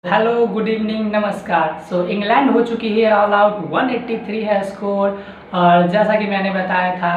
Hello good evening नमस्कार। England हो चुकी है ऑल आउट 183 है स्कोर। और जैसा कि मैंने बताया था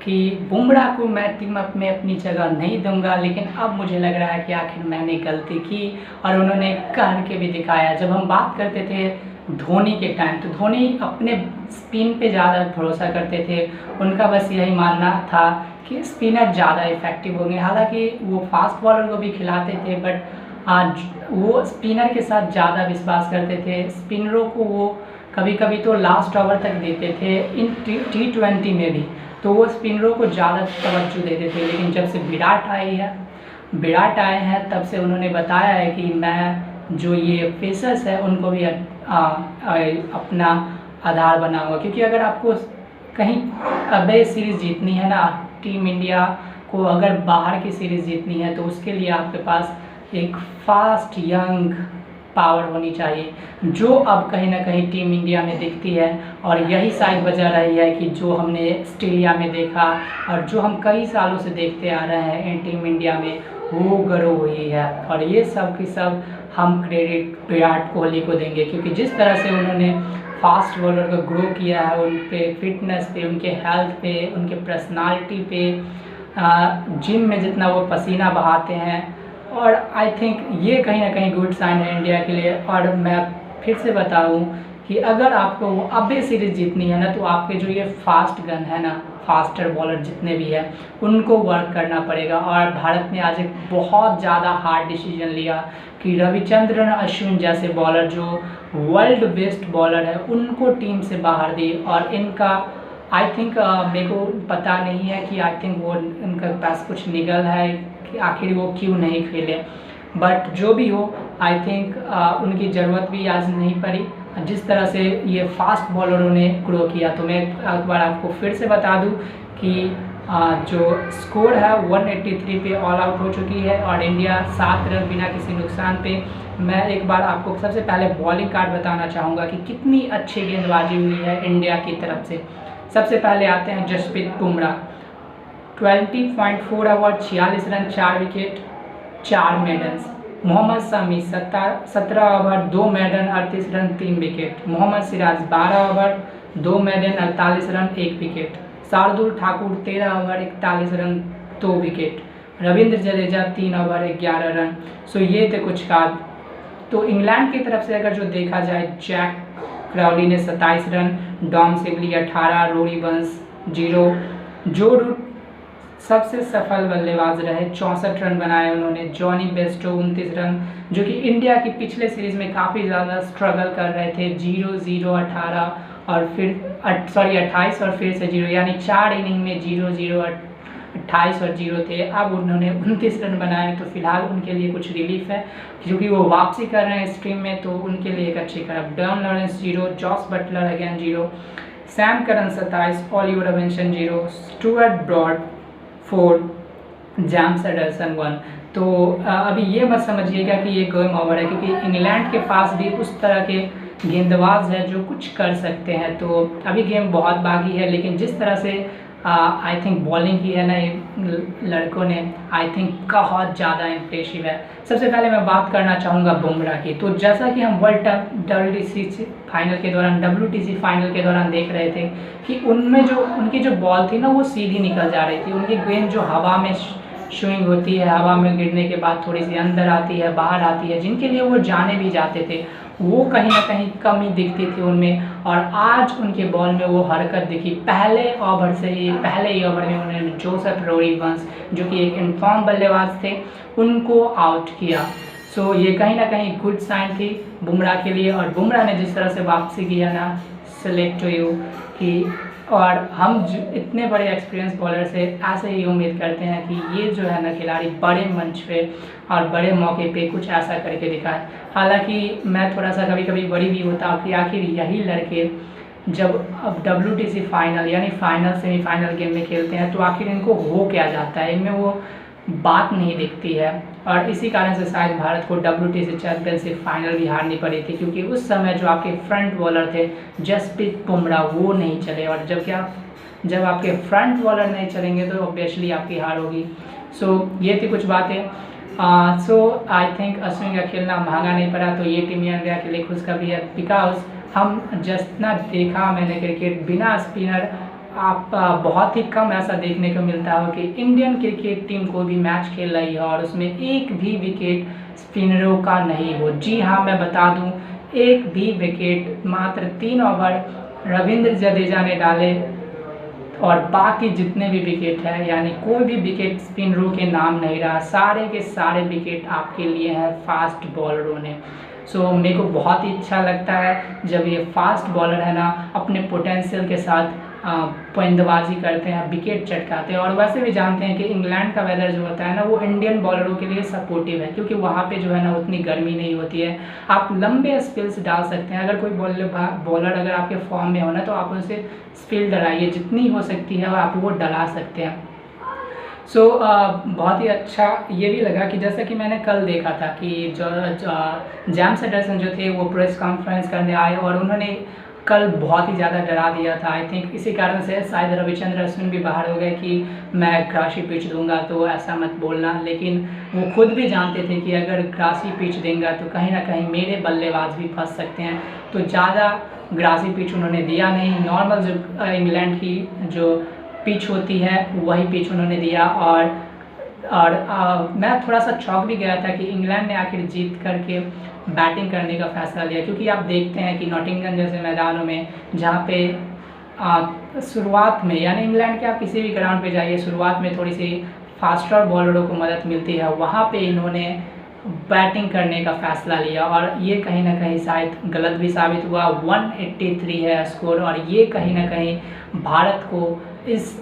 कि बुमराह को मैं टीम अप में अपनी जगह नहीं दूंगा, लेकिन अब मुझे लग रहा है कि आखिर मैंने गलती की और उन्होंने कर के भी दिखाया। जब हम बात करते थे धोनी के टाइम, तो धोनी अपने स्पिन पे ज़्यादा भरोसा करते थे। उनका बस यही मानना था कि स्पिनर ज़्यादा इफेक्टिव होंगे। हालांकि वो फास्ट बॉलर को भी खिलाते थे, बट आज वो स्पिनर के साथ ज़्यादा विश्वास करते थे। स्पिनरों को वो कभी कभी तो लास्ट ओवर तक देते थे इन T20 में भी, तो वो स्पिनरों को ज़्यादा तवज्जो देते थे। लेकिन जब से विराट आए हैं तब से उन्होंने बताया है कि मैं जो ये पेसर्स है उनको भी अपना आधार बनाऊंगा। क्योंकि अगर आपको कहीं अबे सीरीज़ जीतनी है ना, टीम इंडिया को अगर बाहर की सीरीज़ जीतनी है, तो उसके लिए आपके पास एक फास्ट यंग पावर होनी चाहिए, जो अब कहीं ना कहीं टीम इंडिया में दिखती है। और यही शायद वजह रही है कि जो हमने ऑस्ट्रेलिया में देखा और जो हम कई सालों से देखते आ रहे हैं इन टीम इंडिया में, वो ग्रो हुई है। और ये सब की सब हम क्रेडिट विराट कोहली को देंगे, क्योंकि जिस तरह से उन्होंने फास्ट बॉलर को ग्रो किया है, उन पे फिटनेस पे, उनके हेल्थ पे, उनके पर्सनालिटी पे, जिम में जितना वो पसीना बहाते हैं। और आई थिंक ये कहीं ना कहीं गुड साइन है इंडिया के लिए। और मैं फिर से बताऊं कि अगर आपको अब ये सीरीज़ जीतनी है ना, तो आपके जो ये फास्ट गन है ना, फास्टर बॉलर जितने भी हैं, उनको वर्क करना पड़ेगा। और भारत ने आज एक बहुत ज़्यादा हार्ड डिसीजन लिया कि रविचंद्रन अश्विन जैसे बॉलर, जो वर्ल्ड बेस्ट बॉलर है, उनको टीम से बाहर दी। और इनका आई थिंक मेरे को पता नहीं है कि आई थिंक वो उनके पास कुछ निगल है कि आखिर वो क्यों नहीं खेले, बट जो भी हो आई थिंक उनकी ज़रूरत भी आज नहीं पड़ी जिस तरह से ये फास्ट बॉलरों ने ग्रो किया। तो मैं एक बार आपको फिर से बता दूं कि जो स्कोर है 183 पे ऑल आउट हो चुकी है और इंडिया 7 रन बिना किसी नुकसान पे। मैं एक बार आपको सबसे पहले बॉलिंग कार्ड बताना चाहूँगा कि कितनी अच्छी गेंदबाजी हुई है इंडिया की तरफ से। सबसे पहले आते हैं Jasprit Bumrah, 20.4 over 46 run 4 wicket 4 maidens. Mohammed Shami 17 over 2 maiden 38 run 3 wicket. Mohammed Siraj 12 over 2 maiden 48 run 1 wicket. Shardul Thakur 13 over 41 run 2 wicket. Ravindra Jadeja 3 over 11 run. So ये थे कुछ कार्ड। तो इंग्लैंड की तरफ से अगर जो देखा जाए, जैक क्राउली ने 27 रन, डॉम सिबली 18, रोरी बंस 0, जो रूट सबसे सफल बल्लेबाज रहे, 64 रन बनाए उन्होंने। जॉनी बेस्टो 29 रन, जो कि इंडिया की पिछले सीरीज़ में काफ़ी ज़्यादा स्ट्रगल कर रहे थे, 0-0 18 और फिर 28 और फिर से 0, यानी 4 इनिंग में 0-0 28 और 0 थे। अब उन्होंने 29 रन बनाए, तो फिलहाल उनके लिए कुछ रिलीफ है क्योंकि वो वापसी कर रहे हैं स्ट्रीम में, तो उनके लिए एक अच्छी खबर। Dan Lawrence 0, Jos Buttler again 0, Sam Curran 27, Oliver Robinson 0, Stuart Broad 4, James Anderson 1। तो अभी ये मत समझिएगा कि ये गेम ओवर है, क्योंकि इंग्लैंड के पास भी उस तरह के गेंदबाज है जो कुछ कर सकते हैं। तो अभी गेम बहुत बाकी है, लेकिन जिस तरह से आई थिंक बॉलिंग की है ना ये लड़कों ने, आई थिंक बहुत ज़्यादा इम्प्रेसिव है। सबसे पहले मैं बात करना चाहूँगा बुमराह की। तो जैसा कि हम वर्ल्ड WTC फाइनल के दौरान देख रहे थे कि उनमें जो उनकी जो बॉल थी ना, वो सीधी निकल जा रही थी। उनकी गेंद जो हवा में स्विंग होती है, हवा में गिरने के बाद थोड़ी सी अंदर आती है, बाहर आती है, जिनके लिए वो जाने भी जाते थे, वो कहीं ना कहीं कमी दिखती थी उनमें। और आज उनके बॉल में वो हरकत दिखी। पहले ही ओवर में उन्होंने जोसेफ रोरी वंश, जो कि एक इनफॉर्म बल्लेबाज थे, उनको आउट किया। सो ये कहीं ना कहीं गुड साइन थी बुमराह के लिए। और बुमराह ने जिस तरह से वापसी किया ना, सेलेक्ट टू यू कि, और हम इतने बड़े एक्सपीरियंस बॉलर से ऐसे ही उम्मीद करते हैं कि ये जो है ना खिलाड़ी बड़े मंच पे और बड़े मौके पे कुछ ऐसा करके दिखाए। हालांकि मैं थोड़ा सा कभी कभी बड़ी भी होता हूँ कि आखिर यही लड़के जब अब WTC फाइनल यानी फाइनल सेमीफाइनल गेम में खेलते हैं, तो आखिर इनको हो क्या जाता है, इनमें वो बात नहीं दिखती है। और इसी कारण से शायद भारत को WTC चैंपियनशिप फाइनल भी हारनी पड़ी थी, क्योंकि उस समय जो आपके फ्रंट बॉलर थे जसप्रीत बुमराह, वो नहीं चले। और जब आपके फ्रंट बॉलर नहीं चलेंगे तो ऑब्वियसली आपकी हार होगी। सो ये थी कुछ बातें। सो आई थिंक अश्विन का खेलना महंगा नहीं पड़ा, तो ये टीम इंडिया के लिए खुशखबरी है। बिकॉज हम जितना देखा मैंने क्रिकेट, बिना स्पिनर आप बहुत ही कम ऐसा देखने को मिलता हो कि इंडियन क्रिकेट टीम कोई भी मैच खेल रही है और उसमें एक भी विकेट स्पिनरों का नहीं हो। जी हाँ, मैं बता दूं, एक भी विकेट, मात्र 3 ओवर रविंद्र जडेजा ने डाले और बाकी जितने भी विकेट है, यानी कोई भी विकेट स्पिनरों के नाम नहीं रहा, सारे के सारे विकेट आपके लिए हैं फास्ट बॉलरों ने। सो मेरे को बहुत ही अच्छा लगता है जब ये फास्ट बॉलर है ना अपने पोटेंशियल के साथ गेंदबाजी करते हैं, विकेट चटकाते हैं। और वैसे भी जानते हैं कि इंग्लैंड का वेदर जो होता है ना वो इंडियन बॉलरों के लिए सपोर्टिव है, क्योंकि वहाँ पे जो है ना उतनी गर्मी नहीं होती है, आप लंबे स्पिल्स डाल सकते हैं। अगर कोई बॉलर अगर आपके फॉर्म में हो ना तो आप उनसे स्पिल डलाइए, जितनी हो सकती है आप वो डला सकते हैं। सो बहुत ही अच्छा ये भी लगा कि जैसा कि मैंने कल देखा था कि जो जेम्स एंडरसन जो थे वो प्रेस कॉन्फ्रेंस करने आए और उन्होंने कल बहुत ही ज़्यादा डरा दिया था। आई थिंक इसी कारण से शायद रविचंद्र अश्विन भी बाहर हो गए कि मैं ग्रासी पिच दूंगा तो ऐसा मत बोलना, लेकिन वो खुद भी जानते थे कि अगर ग्रासी पिच देंगे तो कहीं ना कहीं मेरे बल्लेबाज भी फंस सकते हैं, तो ज़्यादा ग्रासी पिच उन्होंने दिया नहीं। नॉर्मल जो इंग्लैंड की जो पिच होती है वही पिच उन्होंने दिया। और मैं थोड़ा सा चौंक भी गया था कि इंग्लैंड ने आखिर जीत करके बैटिंग करने का फैसला लिया, क्योंकि आप देखते हैं कि नॉटिंघम जैसे मैदानों में जहाँ पे शुरुआत में, यानी इंग्लैंड के आप किसी भी ग्राउंड पे जाइए, शुरुआत में थोड़ी सी फास्टर बॉलरों को मदद मिलती है, वहाँ पे इन्होंने बैटिंग करने का फैसला लिया और ये कहीं ना कहीं शायद गलत भी साबित हुआ। 183 है स्कोर और ये कहीं ना कहीं भारत को इस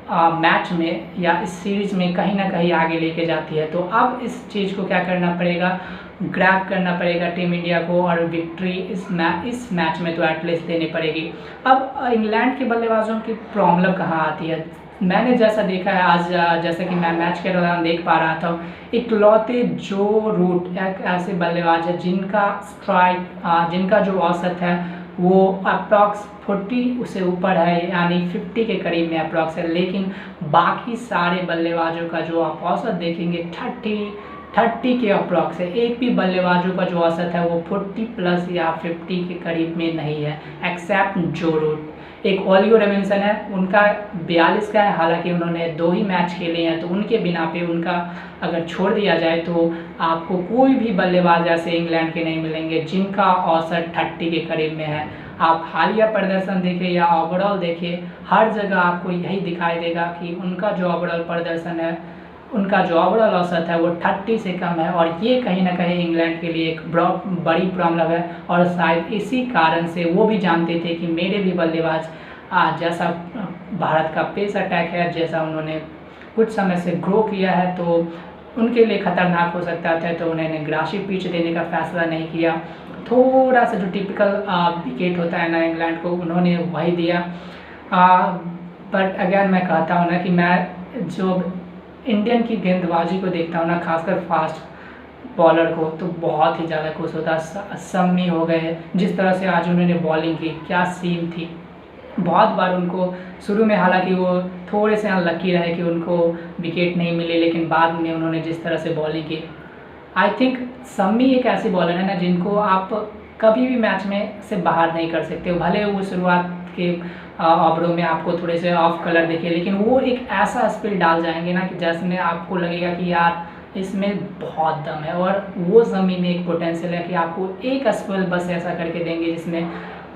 मैच में या इस सीरीज़ में कहीं ना कहीं आगे लेके जाती है। तो अब इस चीज़ को क्या करना पड़ेगा, ग्रैब करना पड़ेगा टीम इंडिया को और विक्ट्री इस मैच में तो एटलीस्ट देनी पड़ेगी। अब इंग्लैंड के बल्लेबाजों की प्रॉब्लम कहाँ आती है, मैंने जैसा देखा है आज, जैसे कि मैं मैच के दौरान देख पा रहा था, इकलौते जो रूट एक ऐसे बल्लेबाज है जिनका स्ट्राइक जिनका जो औसत है वो अप्रॉक्स 40 उससे ऊपर है, यानी 50 के करीब में अप्रॉक्स है, लेकिन बाकी सारे बल्लेबाजों का जो आप औसत देखेंगे 30 के अप्रॉक्स है। एक भी बल्लेबाजों का जो औसत है वो 40 प्लस या 50 के करीब में नहीं है, एक्सेप्ट जो रूट। एक ओलियो रेविंसन है, उनका 42 का है, हालांकि उन्होंने 2 ही मैच खेले हैं, तो उनके बिना पे उनका अगर छोड़ दिया जाए तो आपको कोई भी बल्लेबाज ऐसे इंग्लैंड के नहीं मिलेंगे जिनका औसत 30 के करीब में है। आप हालिया प्रदर्शन देखें या ओवरऑल देखें, हर जगह आपको यही दिखाई देगा कि उनका जो ओवरऑल प्रदर्शन है, उनका जो ओवरऑल औसत है वो 30 से कम है और ये कहीं ना कहीं इंग्लैंड के लिए एक बड़ी प्रॉब्लम है। और शायद इसी कारण से वो भी जानते थे कि मेरे भी बल्लेबाज जैसा भारत का पेस अटैक है, जैसा उन्होंने कुछ समय से ग्रो किया है, तो उनके लिए खतरनाक हो सकता था, तो उन्होंने ग्रासी पिच देने का फैसला नहीं किया। थोड़ा सा जो टिपिकल विकेट होता है ना इंग्लैंड को, उन्होंने वही दिया। बट अगेन मैं कहता हूँ ना कि मैं जो इंडियन की गेंदबाजी को देखता हूँ ना, खासकर फास्ट बॉलर को, तो बहुत ही ज़्यादा खुश होता। शमी हो गए, जिस तरह से आज उन्होंने बॉलिंग की, क्या सीन थी। बहुत बार उनको शुरू में, हालांकि वो थोड़े से अनलकी रहे कि उनको विकेट नहीं मिले, लेकिन बाद में उन्होंने जिस तरह से बॉलिंग की, आई थिंक शमी एक ऐसी बॉलर है ना जिनको आप कभी भी मैच में से बाहर नहीं कर सकते हो। भले वो शुरुआत के ओवरों में आपको थोड़े से ऑफ कलर दिखे, लेकिन वो एक ऐसा स्पिल डाल जाएंगे ना कि जैसे आपको लगेगा कि यार इसमें बहुत दम है। और वो शमी में एक पोटेंशियल है कि आपको एक स्पिल बस ऐसा करके देंगे जिसमें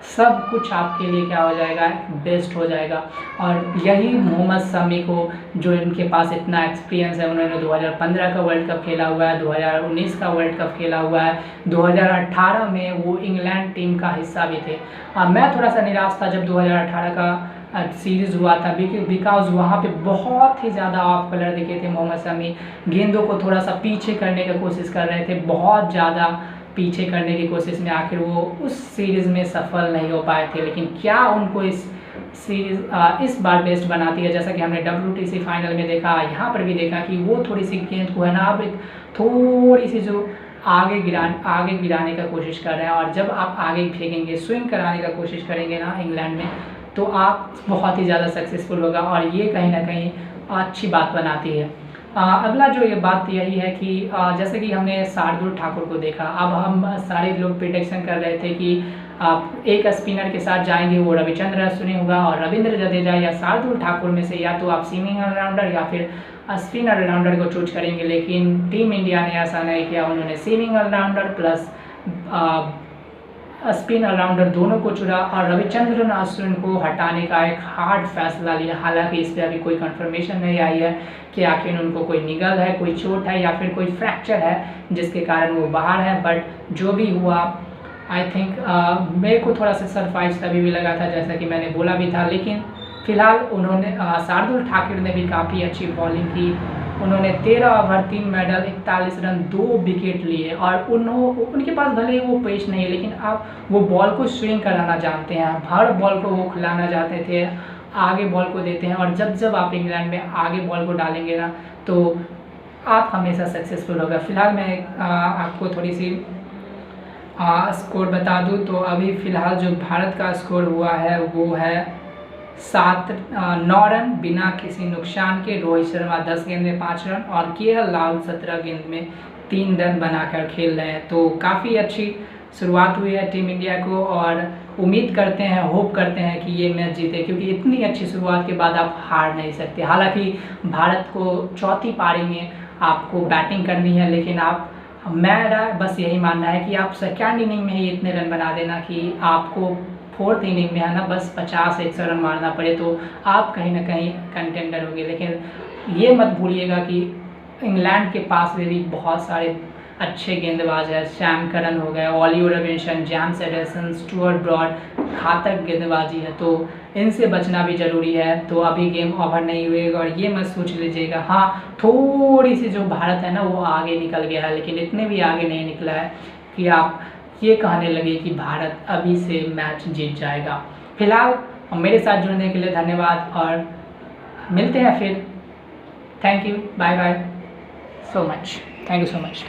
सब कुछ आपके लिए क्या हो जाएगा, बेस्ट हो जाएगा। और यही मोहम्मद शमी को, जो इनके पास इतना एक्सपीरियंस है, उन्होंने 2015 का वर्ल्ड कप खेला हुआ है, 2019 का वर्ल्ड कप खेला हुआ है, 2018 में वो इंग्लैंड टीम का हिस्सा भी थे। मैं थोड़ा सा निराश था जब 2018 का सीरीज़ हुआ था, बिकॉज वहाँ पे बहुत ही ज़्यादा ऑफ कलर दिखे थे। मोहम्मद शमी गेंदों को थोड़ा सा पीछे करने की कोशिश कर रहे थे, बहुत ज़्यादा पीछे करने की कोशिश में आखिर वो उस सीरीज़ में सफल नहीं हो पाए थे। लेकिन क्या उनको इस सीरीज़ इस बार बेस्ट बनाती है, जैसा कि हमने WTC फाइनल में देखा, यहाँ पर भी देखा कि वो थोड़ी सी गेंद को है ना अब एक थोड़ी सी जो आगे गिराने का कोशिश कर रहे हैं। और जब आप आगे फेंकेंगे, स्विंग कराने का कोशिश करेंगे ना इंग्लैंड में, तो आप बहुत ही ज़्यादा सक्सेसफुल होगा और ये कहीं ना कहीं अच्छी बात बनाती है। अगला जो ये बात यही है कि जैसे कि हमने शार्दुल ठाकुर को देखा, अब हम सारे लोग प्रिडिक्शन कर रहे थे कि एक स्पिनर के साथ जाएंगे, वो रविचंद्र अश्विनी होगा, और रविंद्र जडेजा या शार्दुल ठाकुर में से या तो आप सीमिंग ऑलराउंडर या फिर स्पिन ऑलराउंडर को चूज करेंगे। लेकिन टीम इंडिया ने ऐसा नहीं किया, उन्होंने seaming allrounder plus spin allrounder दोनों को चुना और रविचंद्रन अश्विन को हटाने का एक हार्ड फैसला लिया। हालांकि इस पर अभी कोई कंफर्मेशन नहीं आई है कि आखिर उनको कोई निगल है, कोई चोट है या फिर कोई फ्रैक्चर है जिसके कारण वो बाहर है। बट जो भी हुआ, आई थिंक मेरे को थोड़ा सा सरप्राइज तभी भी लगा था जैसा कि मैंने बोला भी था। लेकिन फिलहाल उन्होंने शार्दुल ठाकुर ने भी काफ़ी अच्छी बॉलिंग की। उन्होंने 13 ओवर 3 मेडल 41 रन 2 विकेट लिए और उनके पास भले ही वो पेस नहीं है, लेकिन आप वो बॉल को स्विंग कराना जानते हैं, हर बॉल को वो खिलाना चाहते थे, आगे बॉल को देते हैं। और जब आप इंग्लैंड में आगे बॉल को डालेंगे ना तो आप हमेशा सक्सेसफुल होगा। फिलहाल मैं आपको थोड़ी सी स्कोर बता दूं तो अभी फ़िलहाल जो भारत का स्कोर हुआ है वो है 9 रन बिना किसी नुकसान के। रोहित शर्मा 10 गेंद में 5 रन और केएल राहुल 17 गेंद में 3 रन बनाकर खेल रहे हैं। तो काफ़ी अच्छी शुरुआत हुई है टीम इंडिया को और उम्मीद करते हैं, होप करते हैं कि ये मैच जीते, क्योंकि इतनी अच्छी शुरुआत के बाद आप हार नहीं सकते। हालांकि भारत को चौथी पारी में आपको बैटिंग करनी है, लेकिन मेरा बस यही मानना है कि आप सेकेंड इनिंग में ही इतने रन बना देना कि आपको फोर्थ इनिंग में है ना बस 50-100 रन मारना पड़े तो आप कहीं ना कहीं कंटेंडर होंगे। लेकिन ये मत भूलिएगा कि इंग्लैंड के पास में भी बहुत सारे अच्छे गेंदबाज हैं। सैम करन हो गए, Oliver Robinson, James Anderson, Stuart Broad, घातक गेंदबाजी है, तो इनसे बचना भी ज़रूरी है। तो अभी गेम ओवर नहीं हुएगा और ये मत सोच लीजिएगा। हाँ, थोड़ी सी जो भारत है ना वो आगे निकल गया है, लेकिन इतने भी आगे नहीं निकला है कि आप ये कहने लगे कि भारत अभी से मैच जीत जाएगा। फिलहाल मेरे साथ जुड़ने के लिए धन्यवाद और मिलते हैं फिर। Thank you, bye bye so much, thank you so much.